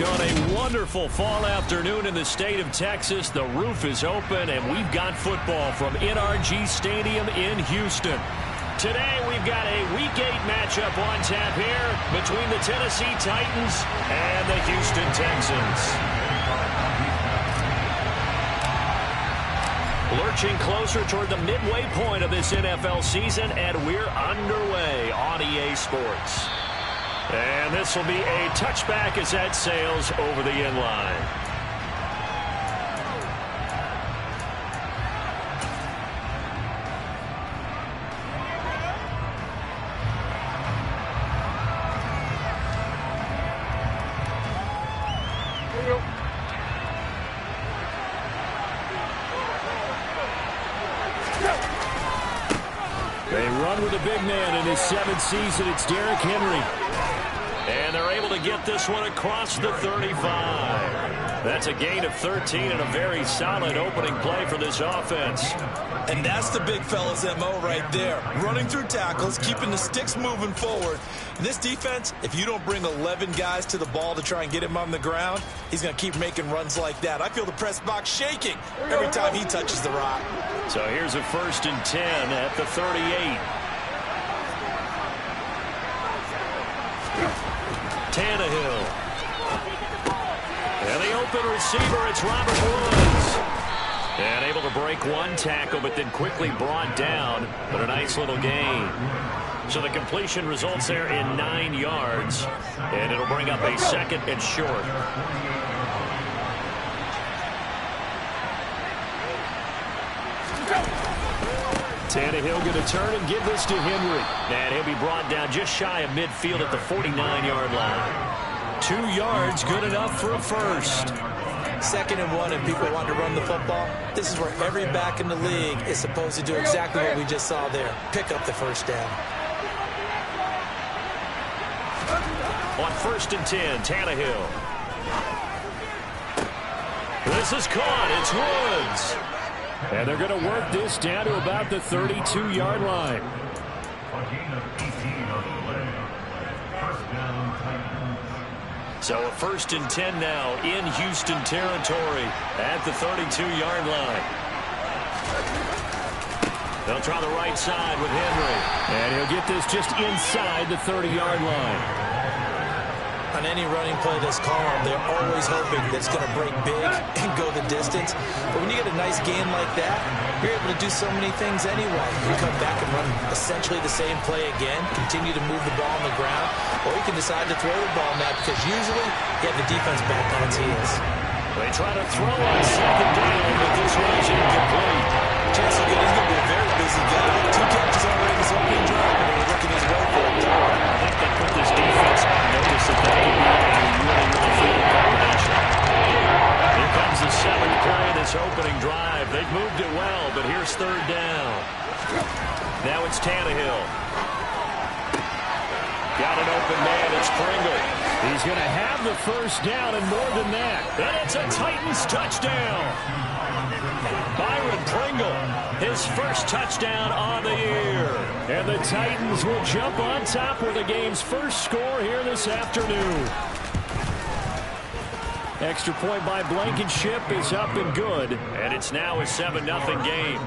On a wonderful fall afternoon in the state of Texas, the roof is open, and we've got football from NRG Stadium in Houston. Today, we've got a Week 8 matchup on tap here between the Tennessee Titans and the Houston Texans. Lurching closer toward the midway point of this NFL season, and we're underway on EA Sports. And this will be a touchback as that sails over the end line. They run with a big man in his 7th season. It's Derrick Henry. And they're able to get this one across the 35. That's a gain of 13 and a very solid opening play for this offense. And that's the big fella's MO right there. Running through tackles, keeping the sticks moving forward. And this defense, if you don't bring 11 guys to the ball to try and get him on the ground, he's going to keep making runs like that. I feel the press box shaking every time he touches the rock. So here's a 1st and 10 at the 38. Tannehill. And the open receiver, it's Robert Woods. And able to break one tackle, but then quickly brought down. But a nice little gain. So the completion results there in 9 yards. And it'll bring up a 2nd and short. Tannehill going to turn and give this to Henry. And he'll be brought down just shy of midfield at the 49-yard line. 2 yards, good enough for a first. 2nd and 1, and people want to run the football. This is where every back in the league is supposed to do exactly what we just saw there. Pick up the first down. On 1st and 10, Tannehill. This is caught. It's Woods. And they're going to work this down to about the 32-yard line. So a 1st and 10 now in Houston territory at the 32-yard line. They'll try the right side with Henry. And he'll get this just inside the 30-yard line. On any running play that's called, they're always hoping that it's going to break big and go the distance. But when you get a nice gain like that, you're able to do so many things anyway. You come back and run essentially the same play again, continue to move the ball on the ground, or you can decide to throw the ball now because usually you have the defense back on its heels. They try to throw on 2nd down, but this one is incomplete. Chance to get, he's going to be a very busy guy. 2 catches already in this opening drive, and he's looking his way for it. I think they put this defense on notice that that could be a really fatal combination. Here comes the 7th play of this opening drive. They've moved it well, but here's 3rd down. Now it's Tannehill. Got an open man. It's Pringle. He's going to have the first down and more than that. And it's a Titans touchdown. Byron Pringle, his first touchdown on the year. And the Titans will jump on top with the game's first score here this afternoon. Extra point by Blankenship is up and good. And it's now a 7-0 game.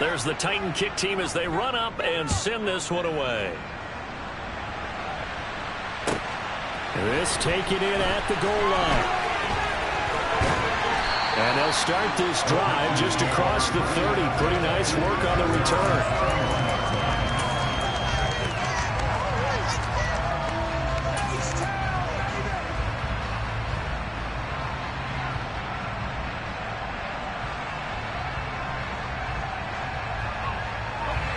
There's the Titan kick team as they run up and send this one away. This taken in at the goal line. And they'll start this drive just across the 30. Pretty nice work on the return.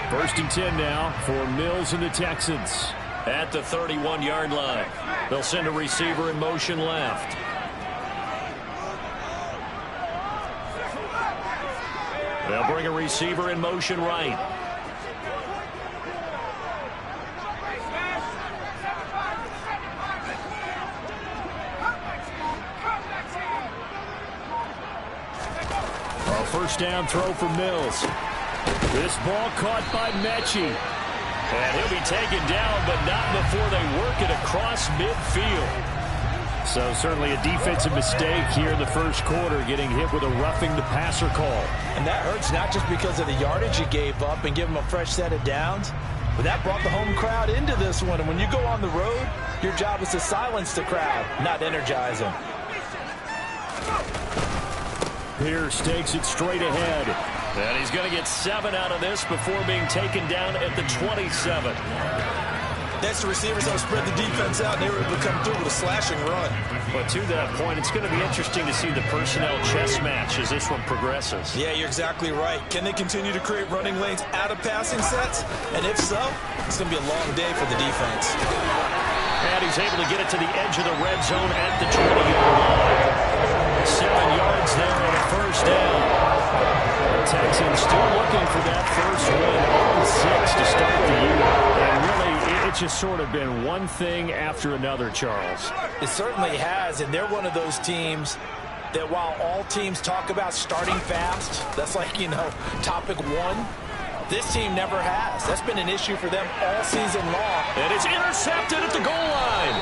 First and 10 now for Mills and the Texans. At the 31-yard line. They'll send a receiver in motion left. They'll bring a receiver in motion right. A first down throw for Mills. This ball caught by Mechie. And he'll be taken down, but not before they work it across midfield. So certainly a defensive mistake here in the first quarter, getting hit with a roughing the passer call. And that hurts not just because of the yardage you gave up and give them a fresh set of downs, but that brought the home crowd into this one. And when you go on the road, your job is to silence the crowd, not energize them. Pierce takes it straight ahead. And he's going to get 7 out of this before being taken down at the 27. That's the receivers that spread the defense out, and they were able to come through with a slashing run. But to that point, it's going to be interesting to see the personnel chess match as this one progresses. Yeah, you're exactly right. Can they continue to create running lanes out of passing sets? And if so, it's going to be a long day for the defense. And he's able to get it to the edge of the red zone at the 20-yard line. 7 yards there on a first down. The Texans still looking for that first win on 6 to start the year. And really, it's just sort of been one thing after another, Charles. It certainly has, and they're one of those teams that while all teams talk about starting fast, that's like, you know, topic 1, this team never has. That's been an issue for them all season long. And it's intercepted at the goal line.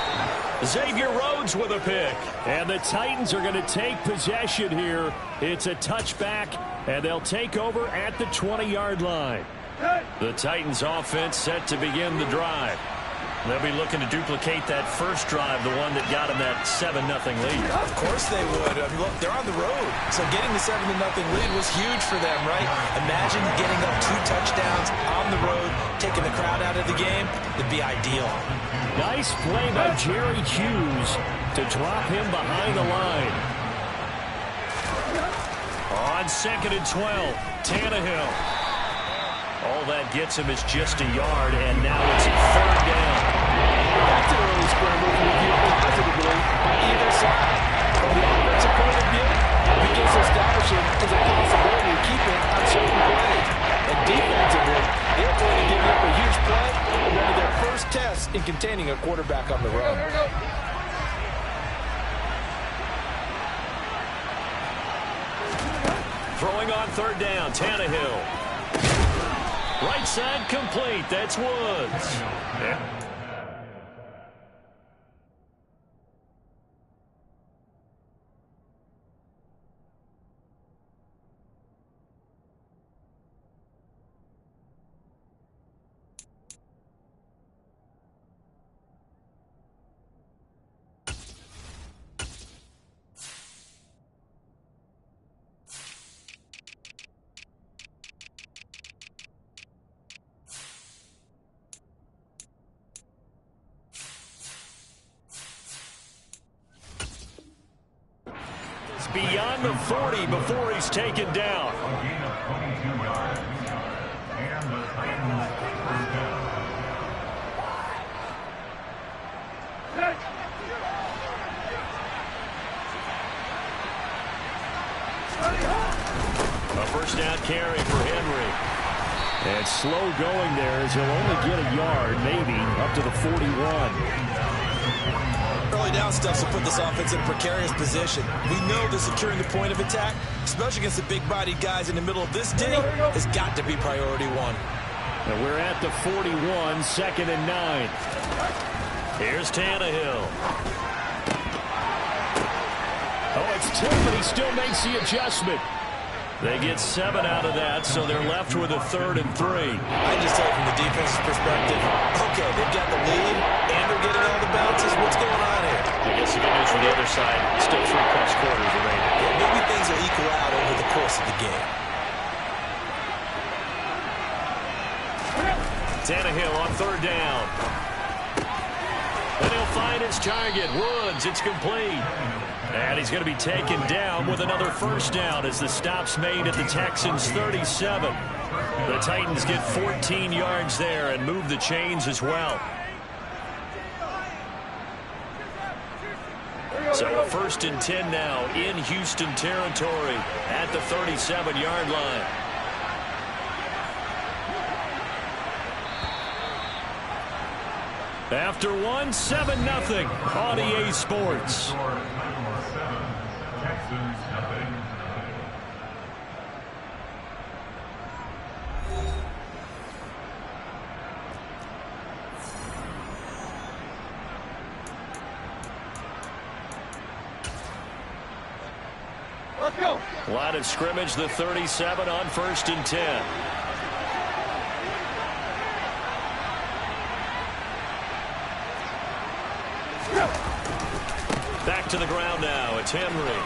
Xavier Rhodes with a pick. And the Titans are going to take possession here. It's a touchback, and they'll take over at the 20-yard line. The Titans offense set to begin the drive. They'll be looking to duplicate that first drive, the one that got them that 7-0 lead. Of course they would. I mean, look, they're on the road. So getting the 7-0 lead was huge for them, right? Imagine getting up 2 touchdowns on the road, taking the crowd out of the game. It'd be ideal. Nice play by Jerry Hughes to drop him behind the line. On 2nd and 12, Tannehill. All that gets him is just a yard, and now it's 3rd down. That's an early scramble to review positively on either side. From the offensive point of view, it begins to establish it as a possibility to keep it on certain plays. And defensively, they're going to give up a huge play in one of their first tests in containing a quarterback on the run. Throwing on 3rd down, Tannehill. Right side complete. That's Woods. Yeah. Beyond the 40 before he's taken down. A first down carry for Henry. And slow going there as he'll only get a yard, maybe, up to the 41. Early down stuff will put this offense in a precarious position. We know that securing the point of attack, especially against the big-bodied guys in the middle of this D, has got to be priority 1. And we're at the 41, 2nd and 9. Here's Tannehill. Oh, it's tipped, but he still makes the adjustment. They get 7 out of that, so they're left with a 3rd and 3. I just tell you from the defense's perspective, okay, they've got the lead, and they're getting all the bounces. What's going on here? I guess the good news from the other side, still 3+ quarters remaining. Yeah, maybe things will equal out over the course of the game. Tannehill on 3rd down. And he'll find his target. Woods, it's complete. And he's going to be taken down with another first down as the stop's made at the Texans' 37. The Titans get 14 yards there and move the chains as well. So a 1st and 10 now in Houston territory at the 37-yard line. After 1, 7-0 on EA Sports. Let's go. Line of scrimmage, the 37 on 1st and 10. Back to the ground now. It's Henry.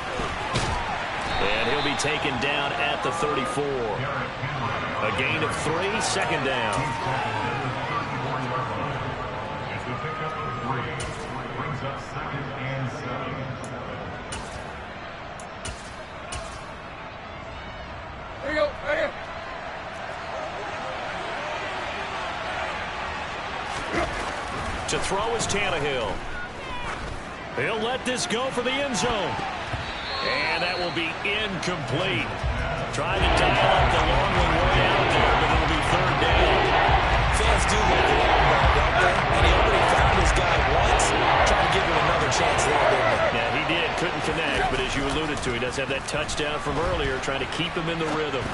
And he'll be taken down at the 34. A gain of 3, 2nd down. Brings up 2nd and 7. There you go. Right here. To throw is Tannehill. He'll let this go for the end zone. And that will be incomplete. Trying to dial up the long one way out there, but it'll be 3rd down. Fans do love the long ball, don't they? And he already found his guy once. Trying to give him another chance there, didn't he? Yeah, he did. Couldn't connect, but as you alluded to, he does have that touchdown from earlier, trying to keep him in the rhythm.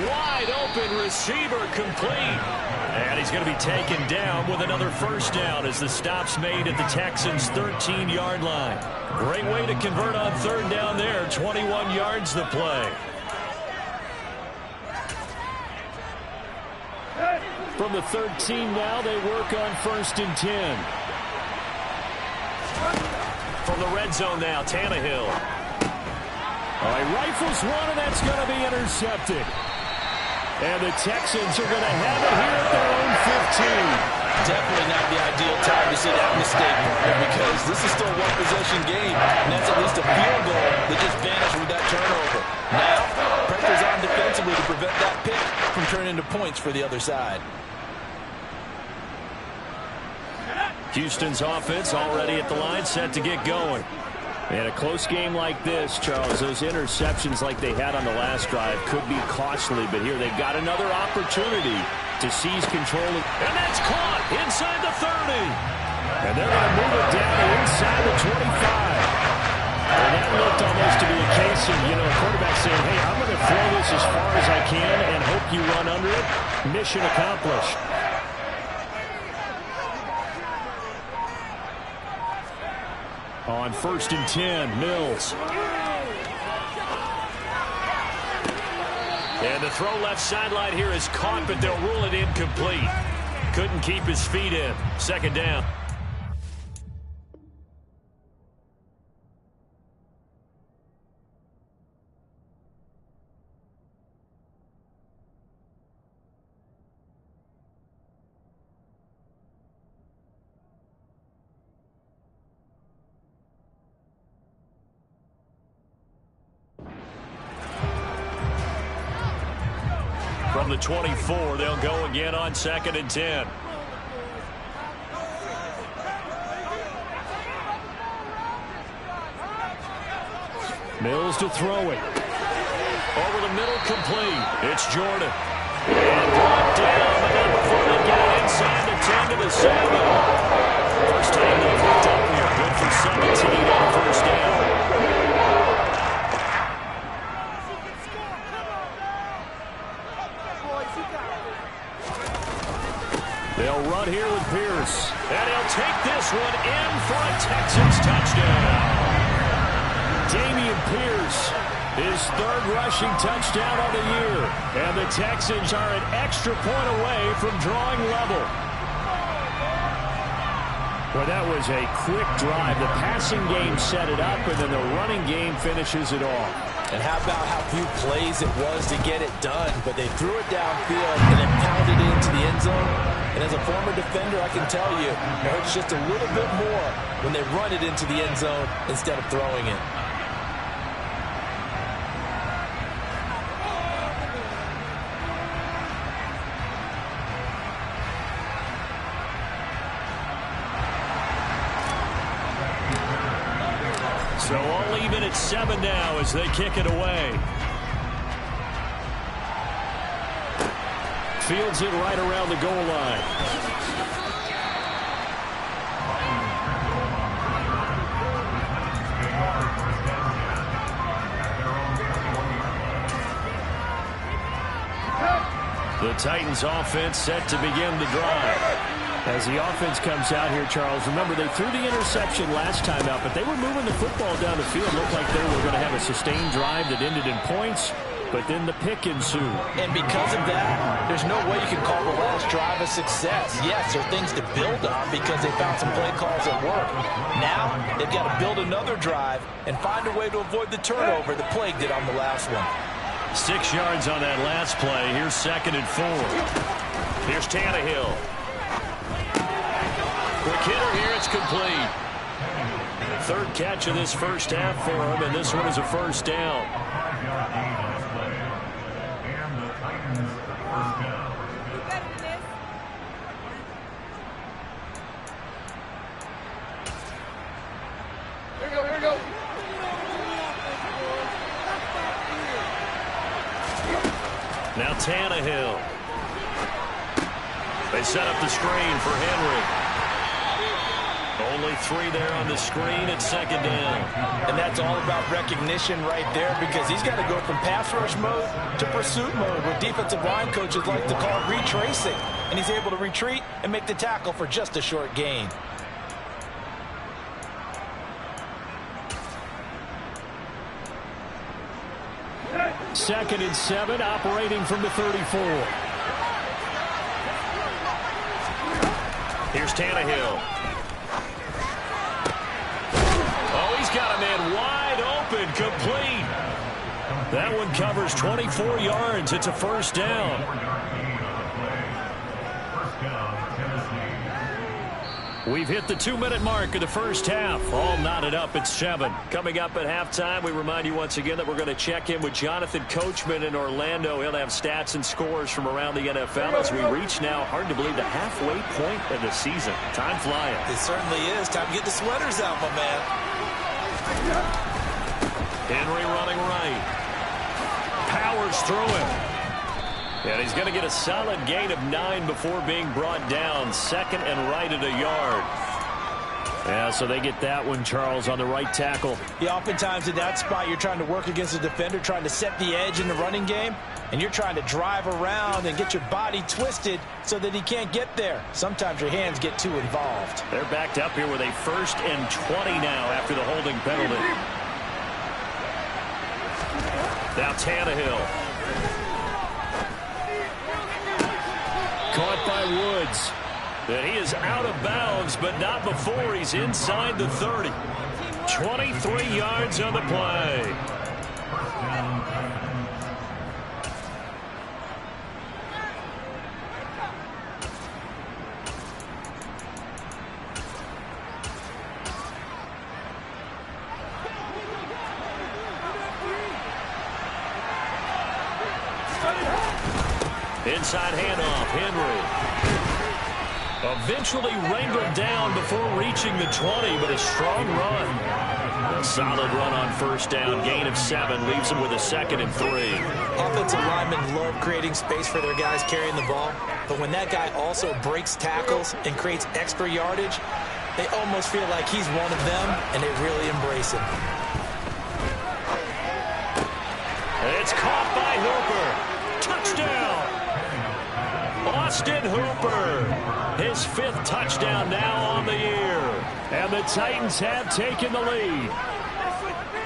Wide open receiver complete. And he's going to be taken down with another 1st down as the stop's made at the Texans' 13-yard line. Great way to convert on 3rd down there. 21 yards the play. From the 13 now, they work on 1st and 10. From the red zone now, Tannehill. All right, rifles one, and that's going to be intercepted. And the Texans are going to have it here at their own 15. Definitely not the ideal time to see that mistake, because this is still a one-possession game, and that's at least a field goal that just vanished with that turnover. Now, pressure's on defensively to prevent that pick from turning into points for the other side. Houston's offense already at the line, set to get going. In a close game like this, Charles, those interceptions like they had on the last drive could be costly, but here they've got another opportunity to seize control. And that's caught inside the 30. And they're going to move it down inside the 25. And that looked almost to be a case of, a quarterback saying, hey, I'm going to throw this as far as I can and hope you run under it. Mission accomplished. On 1st and 10, Mills. And the throw left sideline here is caught, but they'll rule it incomplete. Couldn't keep his feet in. 2nd down. From the 24, they'll go again on 2nd and 10. Mills to throw it. Over the middle, complete. It's Jordan. And brought down, but not before they get it inside the 10 to the 7. First time they've hooked up here. Good for 17 on 1st down. They'll run here with Pierce. And he'll take this one in for a Texans touchdown. Dameon Pierce, his 3rd rushing touchdown of the year. And the Texans are an extra point away from drawing level. Well, that was a quick drive. The passing game set it up, and then the running game finishes it off. And how about how few plays it was to get it done, but they threw it downfield and then pounded it into the end zone. And as a former defender, I can tell you, it hurts just a little bit more when they run it into the end zone instead of throwing it. So all even at 7 now as they kick it away. Fields it right around the goal line. The Titans offense set to begin the drive. As the offense comes out here, Charles, remember they threw the interception last time out, but they were moving the football down the field. Looked like they were going to have a sustained drive that ended in points, but then the pick ensued. And because of that, there's no way you can call the last drive a success. Yes, there are things to build on because they found some play calls that work. Now, they've got to build another drive and find a way to avoid the turnover that plagued it on the last one. 6 yards on that last play. Here's 2nd and 4. Here's Tannehill. Quick hitter here. It's complete. 3rd catch of this first half for him, and this one is a first down. Here we go. Now Tannehill. They set up the screen for Henry. Only 3 there on the screen at 2nd down. And that's all about recognition right there because he's got to go from pass rush mode to pursuit mode, what defensive line coaches like to call retracing. And he's able to retreat and make the tackle for just a short gain. Second and 7, operating from the 34. Here's Tannehill. Oh, he's got a man wide open, complete. That one covers 24 yards. It's a first down. We've hit the 2-minute mark of the first half. All knotted up at 7. Coming up at halftime, we remind you once again that we're going to check in with Jonathan Coachman in Orlando. He'll have stats and scores from around the NFL as we reach now, hard to believe, the halfway point of the season. Time flying. It certainly is. Time to get the sweaters out, my man. Henry running right. Powers through him. And he's going to get a solid gain of 9 before being brought down. 2nd and right at a yard. Yeah, so they get that one, Charles, on the right tackle. Yeah, oftentimes in that spot, you're trying to work against the defender, trying to set the edge in the running game, and you're trying to drive around and get your body twisted so that he can't get there. Sometimes your hands get too involved. They're backed up here with a 1st and 20 now after the holding penalty. Now Tannehill. Caught by Woods. And he is out of bounds, but not before he's inside the 30. 23 yards on the play. Inside handoff, Henry. Eventually wrangled down before reaching the 20, but a strong run. A solid run on first down, gain of 7, leaves him with a 2nd and 3. Offensive linemen love creating space for their guys carrying the ball, but when that guy also breaks tackles and creates extra yardage, they almost feel like he's one of them, and they really embrace him. It's caught by Hooper. Touchdown! Austin Hooper, his 5th touchdown now on the year. And the Titans have taken the lead.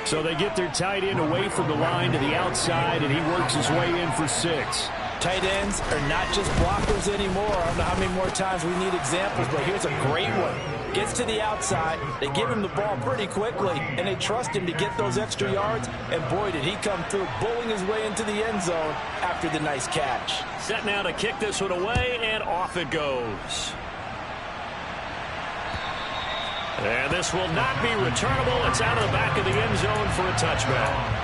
So they get their tight end away from the line to the outside, and he works his way in for 6. Tight ends are not just blockers anymore. I don't know how many more times we need examples, but here's a great one. Gets to the outside, they give him the ball pretty quickly, and they trust him to get those extra yards, and boy, did he come through, bowling his way into the end zone after the nice catch. Set now to kick this one away, and off it goes. And this will not be returnable. It's out of the back of the end zone for a touchback.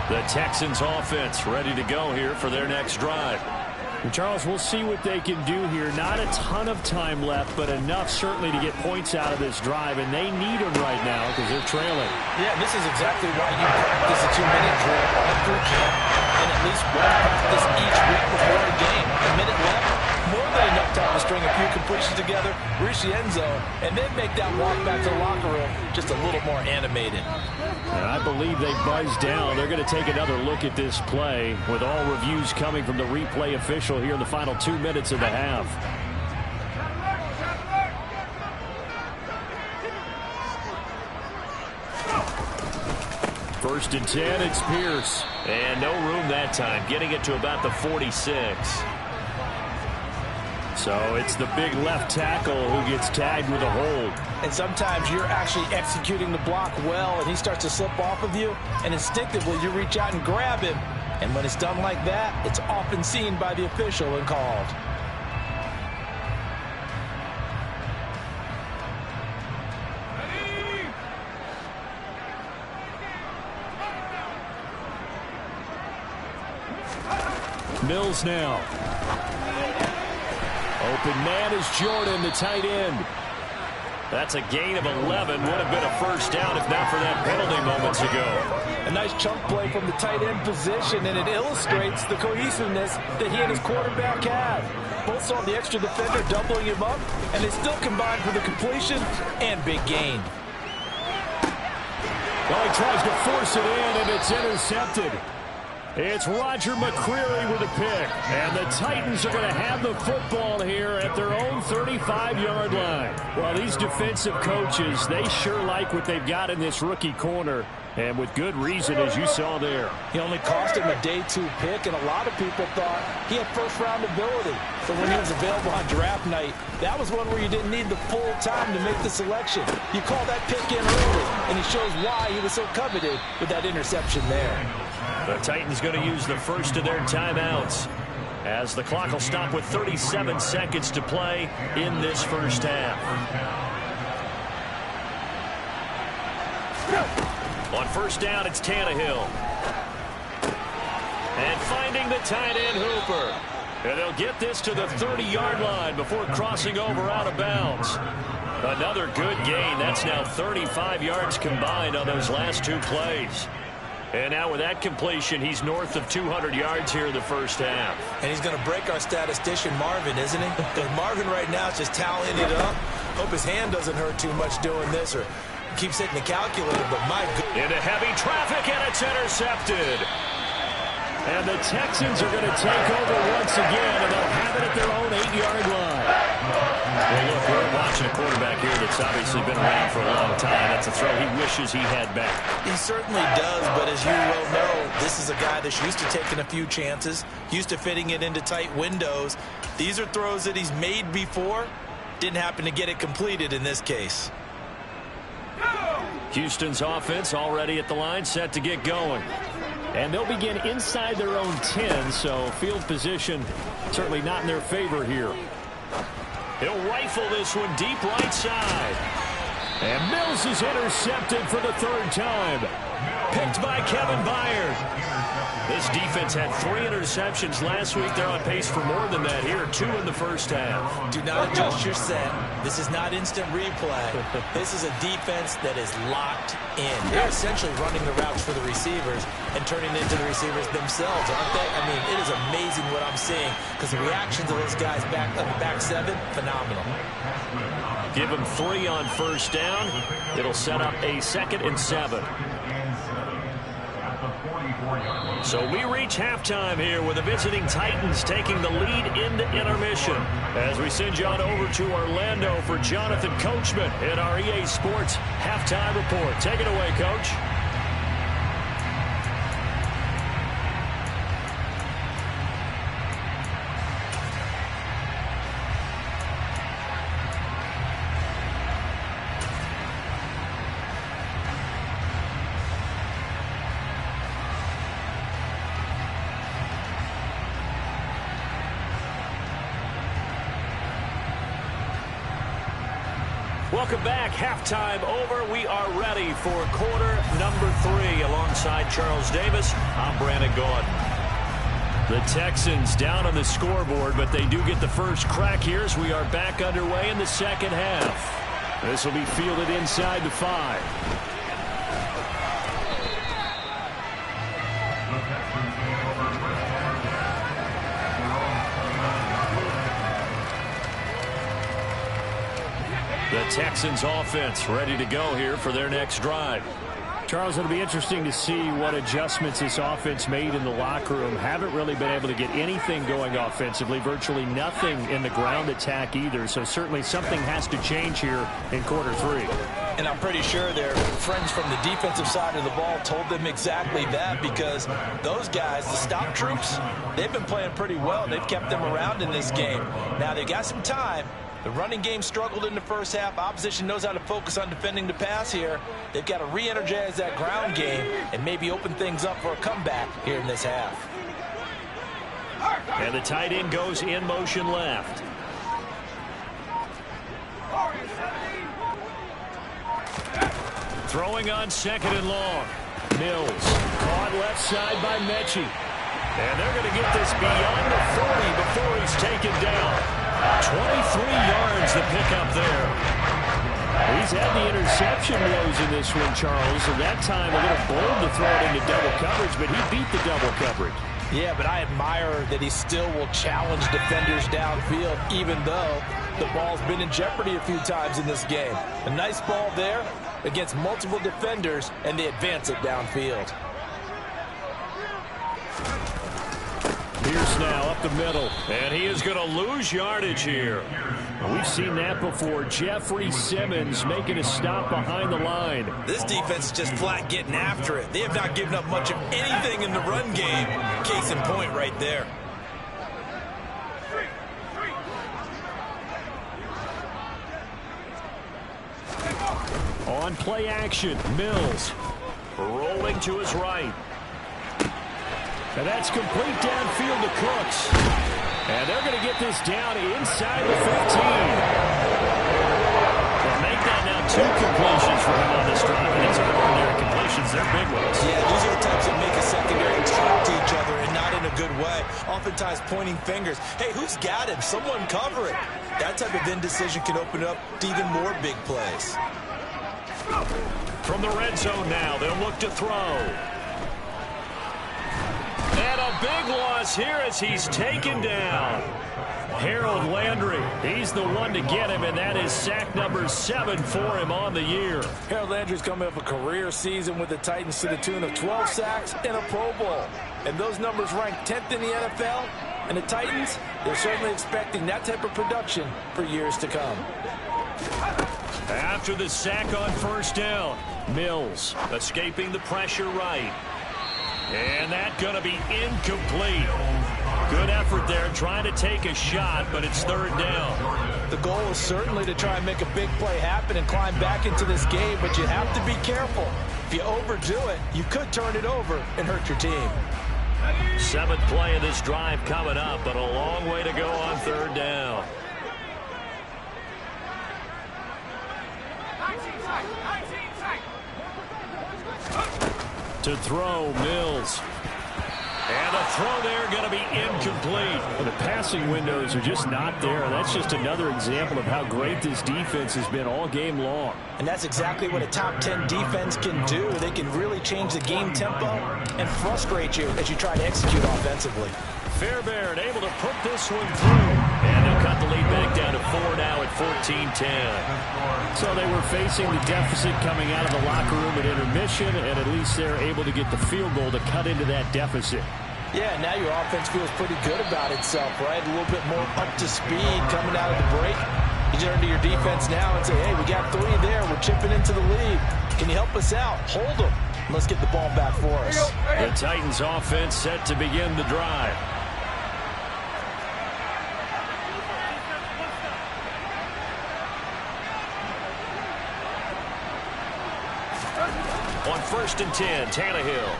The Texans offense ready to go here for their next drive. And Charles, we'll see what they can do here. Not a ton of time left, but enough certainly to get points out of this drive, and they need them right now because they're trailing. Yeah, this is exactly why you practice a 2-minute drill all through camp, and at least one practice each week before a game. A minute left, more more than enough time to string a few completions together, reach the end zone, and then make that walk back to the locker room just a little more animated. And I believe they buzzed down. They're going to take another look at this play with all reviews coming from the replay official here in the final 2 minutes of the half. First and 10, it's Pierce. And no room that time, getting it to about the 46. So it's the big left tackle who gets tagged with a hold. And sometimes you're actually executing the block well, and he starts to slip off of you, and instinctively you reach out and grab him. And when it's done like that, it's often seen by the official and called. Mills now. Open man is Jordan, the tight end. That's a gain of 11. Would have been a first down if not for that penalty moments ago. A nice chunk play from the tight end position, and it illustrates the cohesiveness that he and his quarterback had. Both saw the extra defender doubling him up, and they still combined for the completion and big gain. Well, he tries to force it in, and it's intercepted. It's Roger McCreary with a pick. And the Titans are going to have the football here at their own 35-yard line. Well, these defensive coaches, they sure like what they've got in this rookie corner. And with good reason, as you saw there. He only cost him a day 2 pick, and a lot of people thought he had first-round ability. So when he was available on draft night, that was one where you didn't need the full time to make the selection. You call that pick in early, and he shows why he was so coveted with that interception there. The Titans going to use the first of their timeouts as the clock will stop with 37 seconds to play in this first half. On first down, it's Tannehill. And finding the tight end Hooper. And they'll get this to the 30-yard line before crossing over out of bounds. Another good gain. That's now 35 yards combined on those last 2 plays. And now with that completion, he's north of 200 yards here in the first half. And he's going to break our statistician Marvin, isn't he? Because Marvin right now is just tallying it up. Hope his hand doesn't hurt too much doing this or keeps hitting the calculator, but my good. Into heavy traffic, and it's intercepted. And the Texans are going to take over once again, and they'll have it at their own 8-yard line. Well, look, we're watching a quarterback here that's obviously been around for a long time. That's a throw he wishes he had back. He certainly does, but as you well know, this is a guy that's used to taking a few chances, used to fitting it into tight windows. These are throws that he's made before. Didn't happen to get it completed in this case. Houston's offense already at the line, set to get going. And they'll begin inside their own 10, so field position certainly not in their favor here. He'll rifle this one deep right side. And Mills is intercepted for the 3rd time. Picked by Kevin Byard. This defense had 3 interceptions last week. They're on pace for more than that here. 2 in the first half. Do not adjust your set. This is not instant replay. This is a defense that is locked in. They're essentially running the routes for the receivers and turning into the receivers themselves, aren't they? I mean, it is amazing what I'm seeing because the reactions of those guys back on the back 7, phenomenal. Give them 3 on first down. It'll set up a 2nd and 7. So we reach halftime here with the visiting Titans taking the lead into intermission. As we send you on over to Orlando for Jonathan Coachman in our EA Sports Halftime Report. Take it away, Coach. Welcome back. Halftime over. We are ready for quarter number 3. Alongside Charles Davis, I'm Brandon Gaudin. The Texans down on the scoreboard, but they do get the first crack here as we are back underway in the second half. This will be fielded inside the 5. The Texans offense ready to go here for their next drive. Charles, it'll be interesting to see what adjustments this offense made in the locker room. Haven't really been able to get anything going offensively, virtually nothing in the ground attack either. So certainly something has to change here in quarter 3. And I'm pretty sure their friends from the defensive side of the ball told them exactly that, because those guys, the stop troops, they've been playing pretty well. They've kept them around in this game. Now they've got some time. The running game struggled in the first half. Opposition knows how to focus on defending the pass here. They've got to re-energize that ground game and maybe open things up for a comeback here in this half. And the tight end goes in motion left. Throwing on 2nd and long. Mills caught left side by Mechie. And they're going to get this beyond the 40 before he's taken down. 23 yards to pick up there. He's had the interception blows in this one, Charles, and that time a little bold to throw it into double coverage, but he beat the double coverage. Yeah, but I admire that he still will challenge defenders downfield, even though the ball's been in jeopardy a few times in this game. A nice ball there against multiple defenders, and they advance it downfield. Pierce now up the middle, and he is going to lose yardage here. We've seen that before. Jeffrey Simmons making a stop behind the line. This defense is just flat getting after it. They have not given up much of anything in the run game. Case in point right there. On play action, Mills rolling to his right. And that's complete downfield to Cooks. And they're going to get this down inside the 15. They'll make that now 2 completions for him on this drive. And these aren't ordinary completions, they're big ones. Yeah, these are the types that make a secondary talk to each other, and not in a good way. Oftentimes pointing fingers. Hey, who's got him? Someone cover it. That type of indecision can open up to even more big plays. From the red zone now, they'll look to throw. And a big loss here as he's taken down. Harold Landry, he's the one to get him, and that is sack number 7 for him on the year. Harold Landry's coming off a career season with the Titans to the tune of 12 sacks and a Pro Bowl. And those numbers rank 10th in the NFL. And the Titans, they're certainly expecting that type of production for years to come. After the sack on first down, Mills escaping the pressure right. And that's going to be incomplete. Good effort there trying to take a shot, but it's 3rd down. The goal is certainly to try and make a big play happen and climb back into this game, but you have to be careful. If you overdo it, you could turn it over and hurt your team. 7th play of this drive coming up, but a long way to go on 3rd down. To throw, Mills. And a throw there going to be incomplete. Well, the passing windows are just not there. That's just another example of how great this defense has been all game long. And that's exactly what a top 10 defense can do. They can really change the game tempo and frustrate you as you try to execute offensively. Fairbairn able to put this one through. And they'll cut the lead back down to 4 now at 14-10. So they were facing the deficit coming out of the locker room at intermission, and at least they're able to get the field goal to cut into that deficit. Yeah, now your offense feels pretty good about itself, right? A little bit more up to speed coming out of the break. You turn to your defense now and say, hey, we got 3 there. We're chipping into the lead. Can you help us out? Hold them. Let's get the ball back for us. The Titans offense set to begin the drive. On 1st and 10, Tannehill.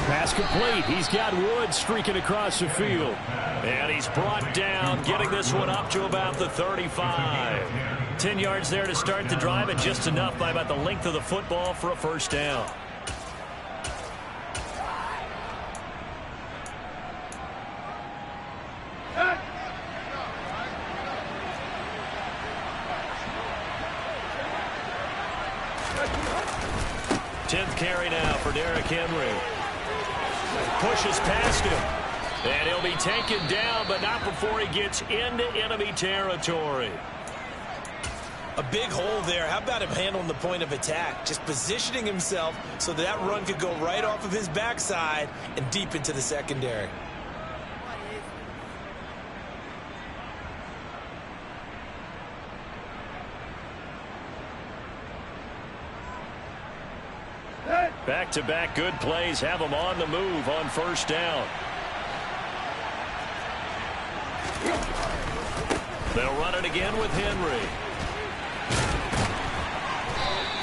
Pass complete. He's got Woods streaking across the field. And he's brought down, getting this one up to about the 35. 10 yards there to start the drive, and just enough by about the length of the football for a 1st down. Carry now for Derrick Henry. Pushes past him. And he'll be taken down, but not before he gets into enemy territory. A big hole there. How about him handling the point of attack? Just positioning himself so that run could go right off of his backside and deep into the secondary. Back-to-back good plays have them on the move on first down. They'll run it again with Henry.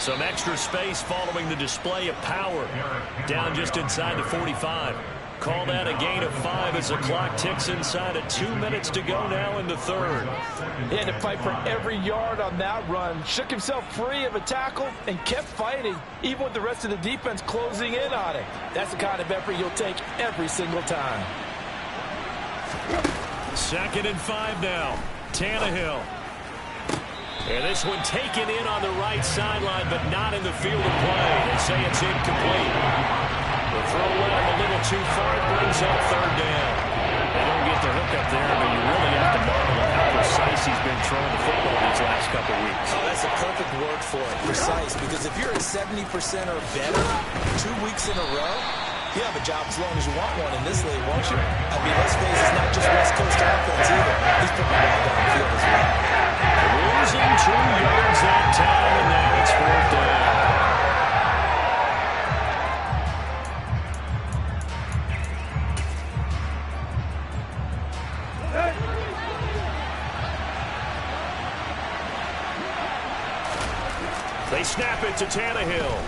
Some extra space following the display of power. Down just inside the 45. Call that a gain of 5 as the clock ticks inside of 2 minutes to go now in the third. He had to fight for every yard on that run. Shook himself free of a tackle and kept fighting, even with the rest of the defense closing in on him. That's the kind of effort you'll take every single time. 2nd and 5 now. Tannehill. And this one taken in on the right sideline, but not in the field of play. They say it's incomplete. The throw went a little too far. It brings up 3rd down. They don't get the hook up there, but you really have to marvel at how precise he's been throwing the football these last couple weeks. Oh, that's a perfect word for it, precise, because if you're at 70% or better 2 weeks in a row, you have a job as long as you want one in this league, won't you? I mean, let's face it, it's not just West Coast offense either. He's putting the ball downfield as well. Losing 2 yards that time, and now it's 4th down. They snap it to Tannehill.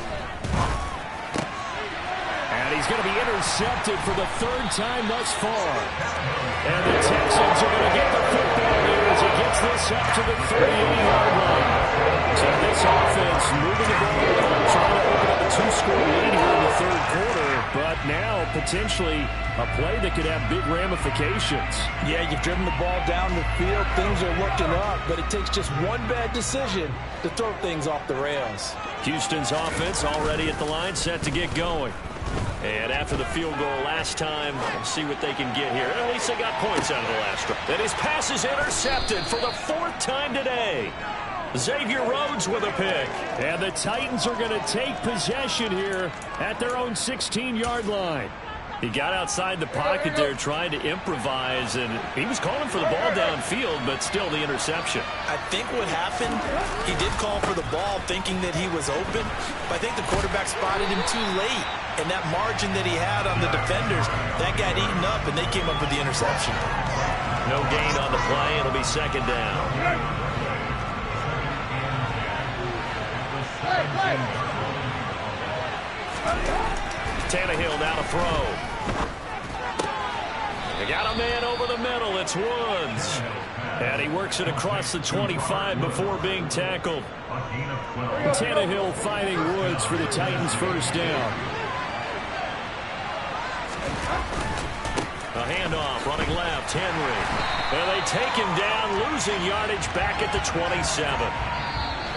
And he's going to be intercepted for the 3rd time thus far. And the Texans are going to get the football here as he gets this up to the 38-yard line. So this offense moving the ball around, trying to open up a 2-score lead here in the 3rd quarter. But now potentially a play that could have big ramifications. Yeah, you've driven the ball down the field. Things are looking up, but it takes just one bad decision to throw things off the rails. Houston's offense already at the line, set to get going. And after the field goal last time, we'll see what they can get here. At least they got points out of the last drive. And his pass is intercepted for the 4th time today. Xavier Rhodes with a pick. And the Titans are going to take possession here at their own 16-yard line. He got outside the pocket there trying to improvise, and he was calling for the ball downfield, but still the interception. I think what happened, he did call for the ball thinking that he was open, but I think the quarterback spotted him too late, and that margin that he had on the defenders, that got eaten up, and they came up with the interception. No gain on the play. It'll be 2nd down. Tannehill now to throw. They got a man over the middle. It's Woods. And he works it across the 25 before being tackled. Tannehill finding Woods for the Titans' 1st down. A handoff, running left, Henry. And they take him down, losing yardage back at the 27.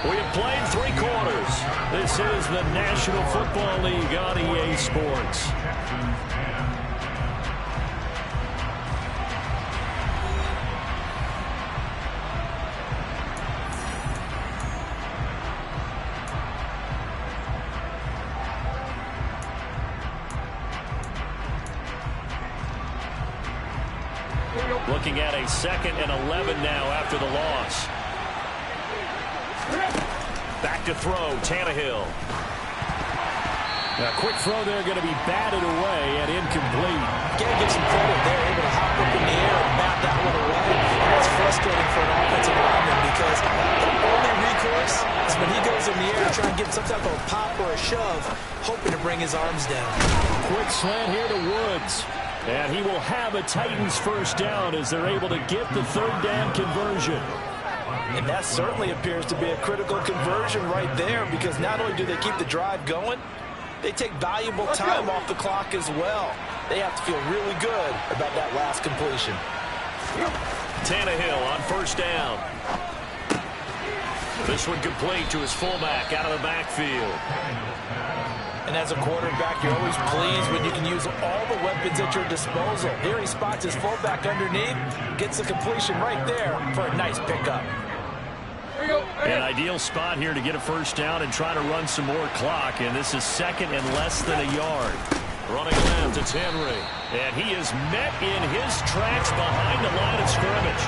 We have played 3 quarters. This is the National Football League on EA Sports. Looking at a 2nd and 11 now after the loss. Back to throw, Tannehill. A quick throw there, going to be batted away and incomplete. Got to give some credit there, able to hop up in the air and bat that one away. And it's frustrating for an offensive lineman because the only recourse is when he goes in the air to try and get some type of a pop or a shove, hoping to bring his arms down. Quick slant here to Woods. And he will have a Titans 1st down as they're able to get the 3rd down conversion. And that certainly appears to be a critical conversion right there, because not only do they keep the drive going, they take valuable time off the clock as well. They have to feel really good about that last completion. Tannehill on 1st down. This one complete to his fullback out of the backfield. And as a quarterback, you're always pleased when you can use all the weapons at your disposal. Here he spots his fullback underneath, gets the completion right there for a nice pickup. An ideal spot here to get a first down and try to run some more clock, and this is second and less than a yard. Running left, it's Henry, and he is met in his tracks behind the line of scrimmage.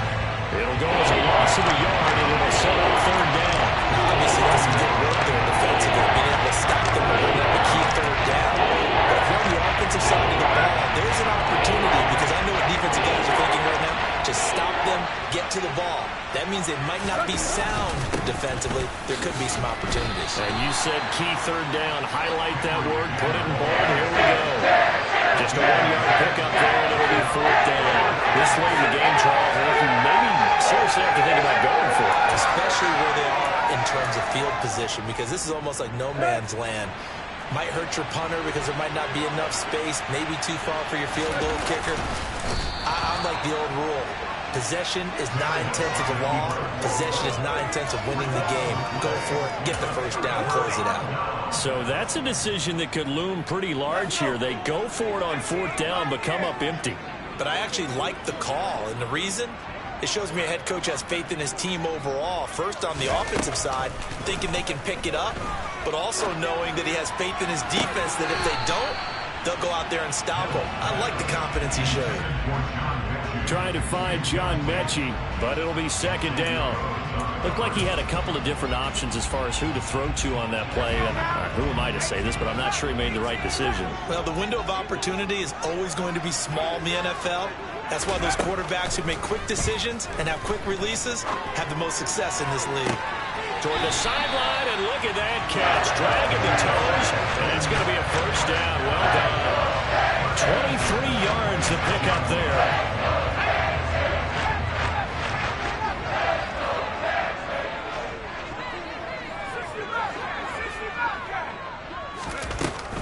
It'll go as a loss of a yard, and it'll set up third down. Obviously, that's some good work there defensively, being able to stop them and bring up a key third down. But if you're on the offensive side of the ball, there's an opportunity, because I know what defensive guys are thinking right now. Just stop them, get to the ball. That means they might not be sound defensively. There could be some opportunities. And you said key third down. Highlight that word, put it in bold. Here we go. Just a 1-yard pickup there, and it'll be fourth down. This late in the game, Charles, maybe seriously have to think about going for it. Especially where they are in terms of field position, because this is almost like no man's land. Might hurt your punter because there might not be enough space, maybe too far for your field goal kicker. I'm like the old rule. Possession is 9/10 of the law. Possession is 9/10 of winning the game. Go for it, get the first down, close it out. So that's a decision that could loom pretty large here. They go for it on fourth down, but come up empty. But I actually like the call, and the reason? It shows me a head coach has faith in his team overall. First, on the offensive side, thinking they can pick it up, but also knowing that he has faith in his defense that if they don't, they'll go out there and stop him. I like the confidence he showed. Trying to find John Mechie, but it'll be second down. Looked like he had a couple of different options as far as who to throw to on that play. And who am I to say this, but I'm not sure he made the right decision. Well, the window of opportunity is always going to be small in the NFL. That's why those quarterbacks who make quick decisions and have quick releases have the most success in this league. Toward the sideline, and look at that catch. Dragging the toes, and it's going to be a first down. Well done. 23 yards to pick up there.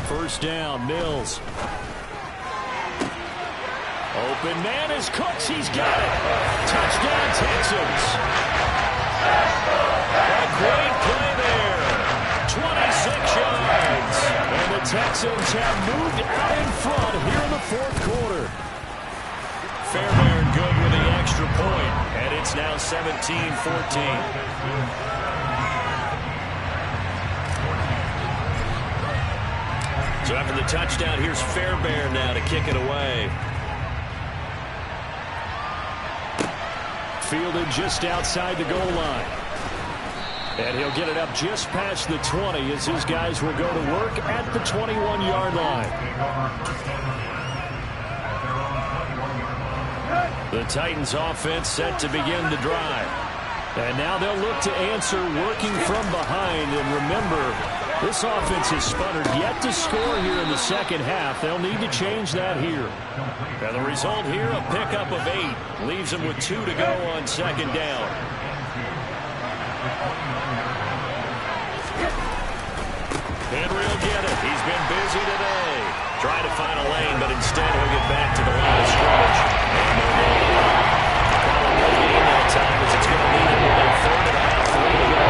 First down, Mills. Open man is Cooks. He's got it. Touchdown, Texans. A great play there. 26 yards. And the Texans have moved out in front here in the fourth quarter. Fairbairn good with the extra point. And it's now 17-14. So after the touchdown, here's Fairbairn now to kick it away. Fielded just outside the goal line. And he'll get it up just past the 20 as his guys will go to work at the 21-yard line. The Titans offense set to begin the drive. And now they'll look to answer working from behind. And remember, this offense has sputtered yet to score here in the second half. They'll need to change that here. And the result here, a pickup of 8. Leaves them with 2 to go on second down. Henry will get it. He's been busy today. Trying to find a lane, but instead he'll get back to the line of scrimmage. And they'll go call it no gain that time as it's going to lead him with a 3.5 to go.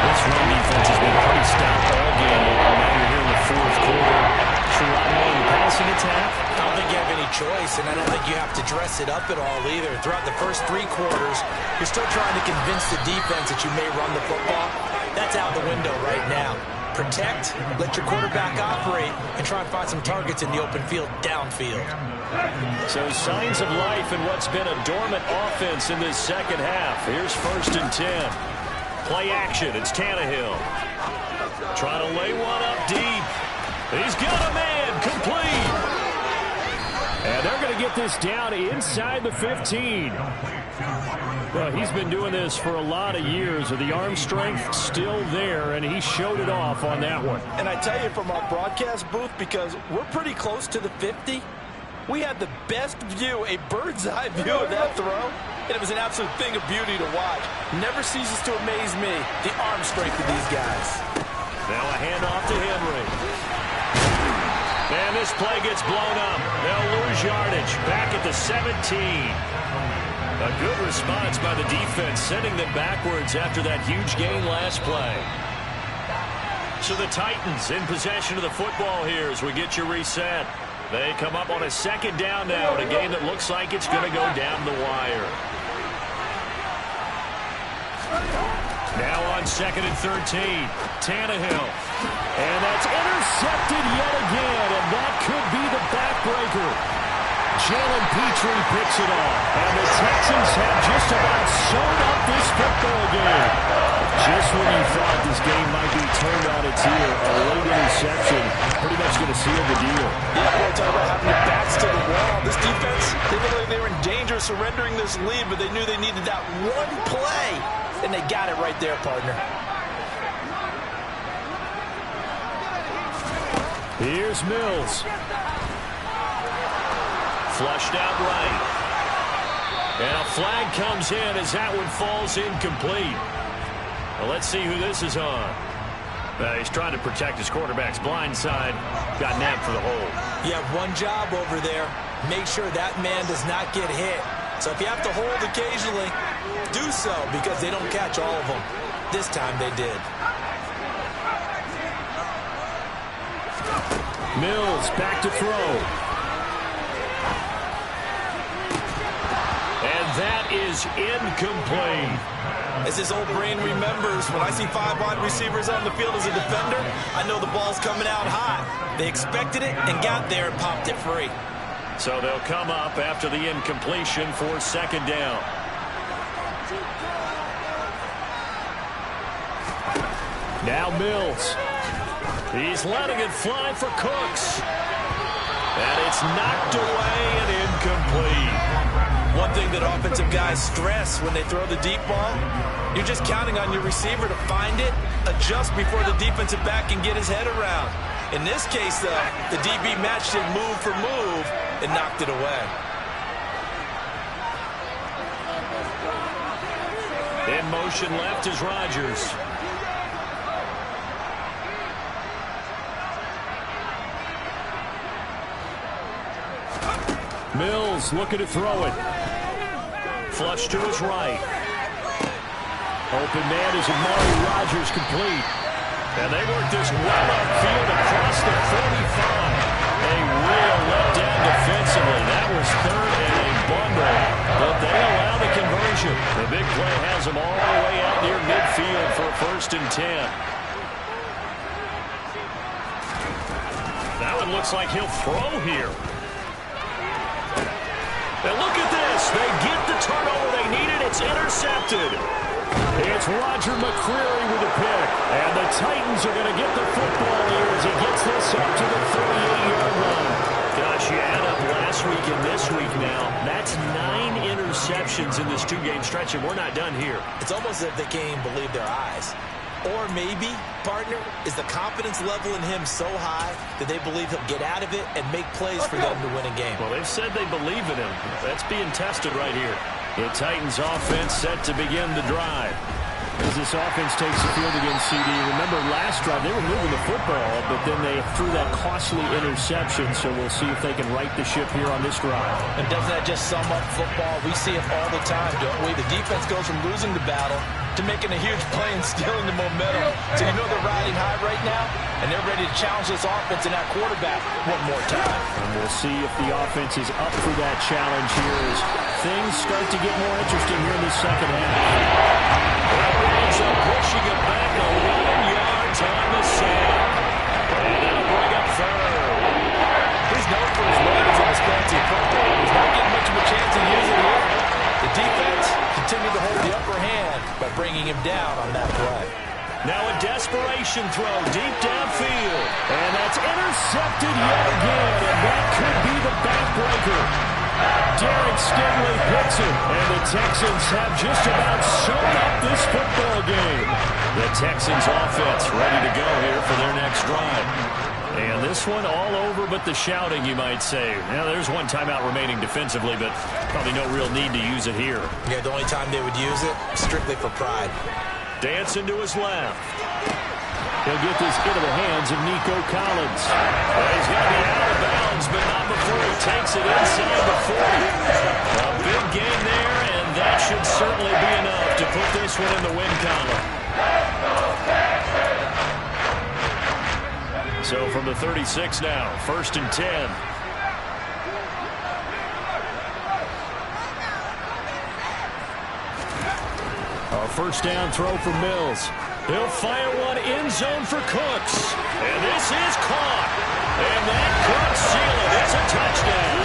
This run defense has been pretty stout all game long. Now you're here in the fourth quarter. Should a lot more in the passing attack? I don't think you have any choice, and I don't think you have to dress it up at all either. Throughout the first 3 quarters, you're still trying to convince the defense that you may run the football. That's out the window right now. Protect, let your quarterback operate, and try and find some targets in the open field, downfield. So signs of life in what's been a dormant offense in this second half. Here's 1st and 10. Play action. It's Tannehill. Trying to lay one up deep. He's got a man. Complete. And they're going to get this down inside the 15. Well, he's been doing this for a lot of years. The arm strength still there, and he showed it off on that one. And I tell you, from our broadcast booth, because we're pretty close to the 50, we had the best view, a bird's-eye view of that throw, and it was an absolute thing of beauty to watch. Never ceases to amaze me, the arm strength of these guys. Now a handoff to Henry. And this play gets blown up. They'll lose yardage. Back at the 17. A good response by the defense, sending them backwards after that huge gain last play. So the Titans in possession of the football here as we get you reset. They come up on a second down now in a game that looks like it's going to go down the wire. Now on 2nd and 13. Tannehill. And that's intercepted yet again, and that could be the backbreaker. Jalen Petrie picks it off, and the Texans have just about sewn up this football game. Just when you thought this game might be turned on its ear, a late interception pretty much going to seal the deal. Yeah, boy, talk about having their backs to the wall. This defense, they looked like they were in danger of surrendering this lead, but they knew they needed that one play, and they got it right there, partner. Here's Mills. Flushed out right. And a flag comes in as that one falls incomplete. Well, let's see who this is on. He's trying to protect his quarterback's blind side. Got nabbed for the hold. You have one job over there. Make sure that man does not get hit. So if you have to hold occasionally, do so because they don't catch all of them. This time they did. Mills back to throw. And that is incomplete. As his old brain remembers, when I see 5 wide receivers on the field as a defender, I know the ball's coming out hot. They expected it and got there and popped it free. So they'll come up after the incompletion for 2nd down. Now Mills. He's letting it fly for Cooks. And it's knocked away and incomplete. One thing that offensive guys stress when they throw the deep ball, you're just counting on your receiver to find it, adjust before the defensive back can get his head around. In this case, though, the DB matched it move for move and knocked it away. In motion left is Rodgers. Mills looking to throw it. Flush to his right. Open man is Amari Rodgers complete. And they work this well upfield across the 45. A real letdown defensively. That was 3rd and a bundle. But they allow the conversion. The big play has them all the way out near midfield for a 1st and 10. That one looks like he'll throw here. And look at this. They get the turnover they needed. It's intercepted. It's Roger McCreary with a pick. And the Titans are going to get the football here as he gets this up to the 38-yard line. Gosh, you add up last week and this week now. That's 9 interceptions in this 2-game stretch, and we're not done here. It's almost as if they can't even believe their eyes. Or maybe, partner, is the confidence level in him so high that they believe he'll get out of it and make plays for them to win a game. Well, they've said they believe in him. That's being tested right here. The Titans offense set to begin the drive. As this offense takes the field against CD, remember last drive they were moving the football, but then they threw that costly interception, so we'll see if they can right the ship here on this drive. And doesn't that just sum up football? We see it all the time, don't we? The defense goes from losing the battle to making a huge play and stealing the momentum. So you know they're riding high right now, and they're ready to challenge this offense and that quarterback one more time. And we'll see if the offense is up for that challenge here as things start to get more interesting here in the second half. Ends up pushing it back 11 yards on the sack. And that'll bring up 3rd. He's known for his legs and his fancy football. He's not getting much of a chance to use it here. The defense continued to hold the upper hand by bringing him down on that play. Now a desperation throw deep downfield. And that's intercepted yet again. And that could be the backbreaker. Derek Stingley hits it. And the Texans have just about sewn up this football game. The Texans offense ready to go here for their next drive. And this one all over but the shouting, you might say. Now, there's one timeout remaining defensively, but probably no real need to use it here. Yeah, the only time they would use it, strictly for pride. Dancing to his left. He'll get this into the hands of Nico Collins. Well, he's going to be out of bounds, but not before he takes it inside the 40. A big gain there, and that should certainly be enough to put this one in the win column. So from the 36 now, 1st and 10. A first down throw for Mills. He'll fire one end zone for Cooks. And this is caught. And that could seal it. It's a touchdown.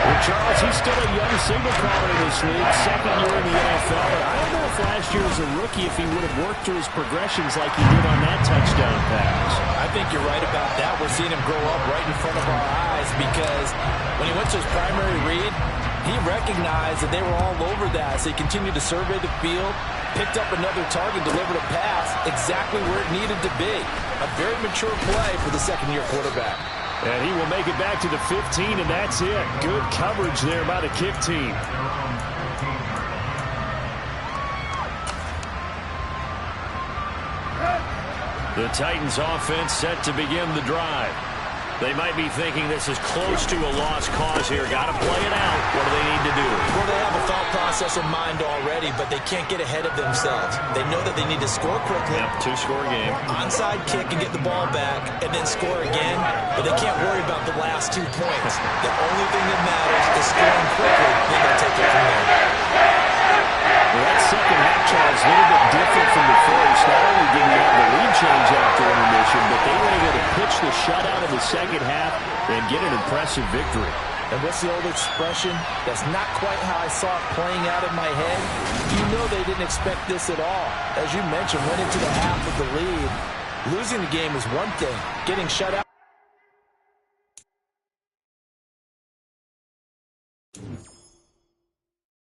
Well, Charles, he's still a young signal caller in this league, second year in the NFL. But I don't know if last year as a rookie if he would have worked through his progressions like he did on that touchdown pass. I think you're right about that. We're seeing him grow up right in front of our eyes because when he went to his primary read, he recognized that they were all over that. So he continued to survey the field, picked up another target, delivered a pass exactly where it needed to be. A very mature play for the second-year quarterback. And he will make it back to the 15, and that's it. Good coverage there by the kick team. The Titans offense set to begin the drive. They might be thinking this is close to a lost cause here. Got to play it out. What do they need to do? Well, they have a thought process in mind already, but they can't get ahead of themselves. They know that they need to score quickly. Yep, two-score game. Onside kick and get the ball back and then score again, but they can't worry about the last 2 points. The only thing that matters is scoring quickly, then they'll take it from there. Well, that second half, Charles, a little bit different from the first. Not only did we have the lead change after intermission, but they were able to pitch the shutout in the second half and get an impressive victory. And what's the old expression? That's not quite how I saw it playing out in my head. You know they didn't expect this at all. As you mentioned, went into the half with the lead. Losing the game is one thing. Getting shut out.